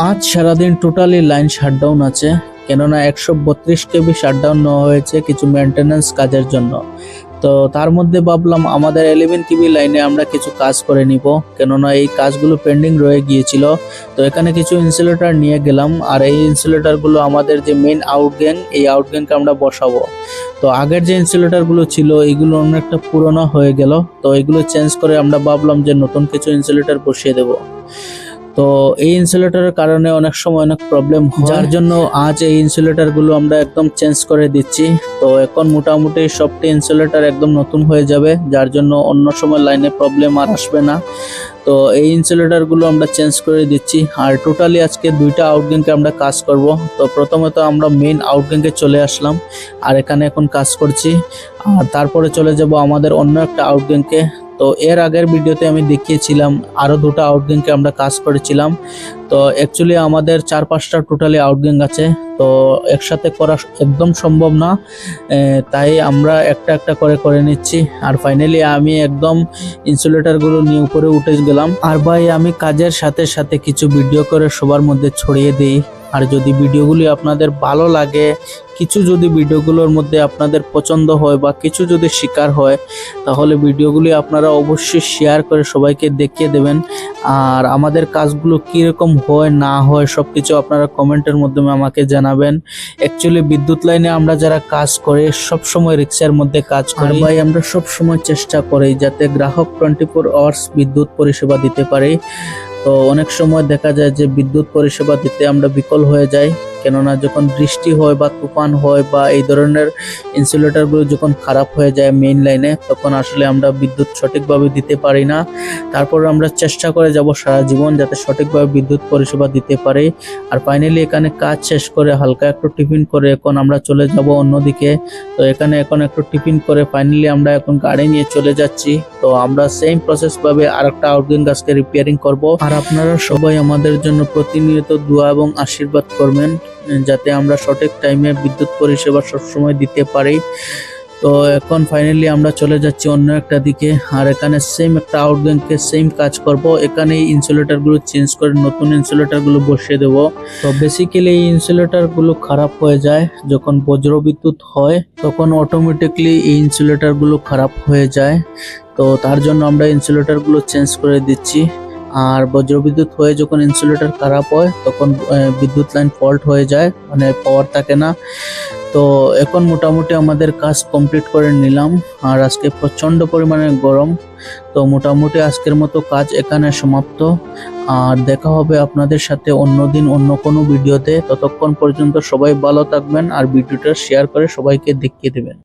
আজ সারাদিন totally line shutdown আছে, কেননা 132 কেবি শাটডাউন নেওয়া হয়েছে কিছু মেনটেন্যান্স কাজের জন্য। তো তার মধ্যে ভাবলাম আমাদের 11 কেবি লাইনে আমরা কিছু কাজ করে নিব, কেননা এই কাজগুলো পেন্ডিং রয়ে গিয়েছিল। তো এখানে কিছু ইনসুলেটর নিয়ে গেলাম, আর এই ইনসুলেটরগুলো আমাদের যে মেইন আউটগ্যাং, এই আউটগ্যাংকে আমরা বসাবো। তো আগের যে ইনসুলেটরগুলো ছিল এইগুলো অনেকটা পুরোনো হয়ে গেল, তো এগুলো চেঞ্জ করে আমরা ভাবলাম যে নতুন কিছু ইনসুলেটর বসিয়ে দেব। তো এই ইনসুলেটরের কারণে অনেক সময় অনেক প্রবলেম হয়, যার জন্য আজ এই ইনসুলেটর গুলো আমরা একদম চেঞ্জ করে দিচ্ছি। তো এখন মোটামুটি সবটি ইনসুলেটর একদম নতুন হয়ে যাবে, যার জন্য অন্য সময় লাইনে প্রবলেম আর আসবে না। তো এই ইনসুলেটর গুলো আমরা চেঞ্জ করে দিচ্ছি। আর টোটালি আজকে দুইটা আউটগ্যাংকে আমরা কাজ করব। তো প্রথমে তো আমরা মেইন আউটগ্যাংকে চলে আসলাম, আর এখানে এখন কাজ করছি। আর তারপরে চলে যাব আমাদের অন্য একটা আউটগ্যাংকে। তো এর আগের ভিডিওতে আমি দেখিয়েছিলাম আরো দুটো আউটগ্যাংকে আমরা কাজ করেছিলাম। তো অ্যাকচুয়ালি আমাদের 4-5টা টোটালি আউটগ্যাং আছে, তো একসাথে করা একদম সম্ভব না, তাই আমরা একটা একটা করে করে নিচ্ছি। আর ফাইনালি আমি একদম ইনসুলেটরগুলো নিয়ে উপরে উঠে গেলাম। আর ভাই আমি কাজের সাথে সাথে কিছু ভিডিও করে সবার মধ্যে ছড়িয়ে দিই। আর যদি ভিডিওগুলি আপনাদের ভালো লাগে, কিছু যদি ভিডিওগুলোর মধ্যে আপনাদের পছন্দ হয় বা কিছু যদি শিকার হয়, তাহলে ভিডিওগুলি আপনারা অবশ্যই শেয়ার করে সবাইকে দেখিয়ে দেবেন। আর আমাদের কাজগুলো কীরকম হয় না হয় সব কিছু আপনারা কমেন্টের মাধ্যমে আমাকে জানাবেন। অ্যাকচুয়ালি বিদ্যুৎ লাইনে আমরা যারা কাজ করে সব সময় রিক্সার মধ্যে কাজ করি ভাই, আমরা সব সময় চেষ্টা করি যাতে গ্রাহক 24 আওয়ার্স বিদ্যুৎ পরিষেবা দিতে পারি। তো অনেক সময় দেখা যায় যে বিদ্যুৎ পরিষেবা দিতে আমরা বিকল হয়ে যাই, কেননা যখন বৃষ্টি হয় বা তুফান হয় বা এই ধরনের ইনসুলেটরগুলো যখন খারাপ হয়ে যায় মেইন লাইনে, তখন আসলে আমরা বিদ্যুৎ সঠিকভাবে দিতে পারি না। তারপর আমরা চেষ্টা করে যাব সারা জীবন যাতে সঠিকভাবে বিদ্যুৎ পরিষেবা দিতে পারি। আর ফাইনালি এখানে কাজ শেষ করে হালকা একটু টিফিন করে এখন আমরা চলে যাব অন্যদিকে। তো এখানে এখন একটু টিফিন করে ফাইনালি আমরা এখন গাড়ি নিয়ে চলে যাচ্ছি। তো আমরা সেম প্রসেস ভাবে আরেকটা আউটগ্যাং গাছকে রিপেয়ারিং করব। আর আপনারা সবাই আমাদের জন্য প্রতিনিয়ত দোয়া এবং আশীর্বাদ করবেন যাতে আমরা সঠিক টাইমে বিদ্যুৎ পরিষেবা সবসময় দিতে পারি। তো এখন ফাইনালি আমরা চলে যাচ্ছি অন্য একটা দিকে, আর এখানে সেম একটা আউটগ্যাংকে সেম কাজ করব। এখানে এই ইনসুলেটরগুলো চেঞ্জ করে নতুন ইনসুলেটরগুলো বসিয়ে দেব। তো বেসিক্যালি এই ইনসুলেটরগুলো খারাপ হয়ে যায় যখন বজ্রবিদ্যুৎ হয়, তখন অটোমেটিকলি এই ইনসুলেটরগুলো খারাপ হয়ে যায়। তো তার জন্য আমরা ইনসুলেটরগুলো চেঞ্জ করে দিচ্ছি। আর বজ্রবিদ্যুৎ হয়ে যখন ইনসুলেটর খারাপ হয় তখন বিদ্যুৎ লাইন ফল্ট হয়ে যায়, মানে পাওয়ার থাকে না। তো এখন মোটামুটি আমাদের কাজ কমপ্লিট করে নিলাম। আর আজকে প্রচন্ড পরিমাণে গরম, তো মোটামুটি আজকের মতো কাজ এখানে সমাপ্ত। আর দেখা হবে আপনাদের সাথে অন্যদিন অন্য কোনো ভিডিওতে। ততক্ষণ পর্যন্ত সবাই ভালো থাকবেন আর ভিডিওটা শেয়ার করে সবাইকে দেখিয়ে দেবেন।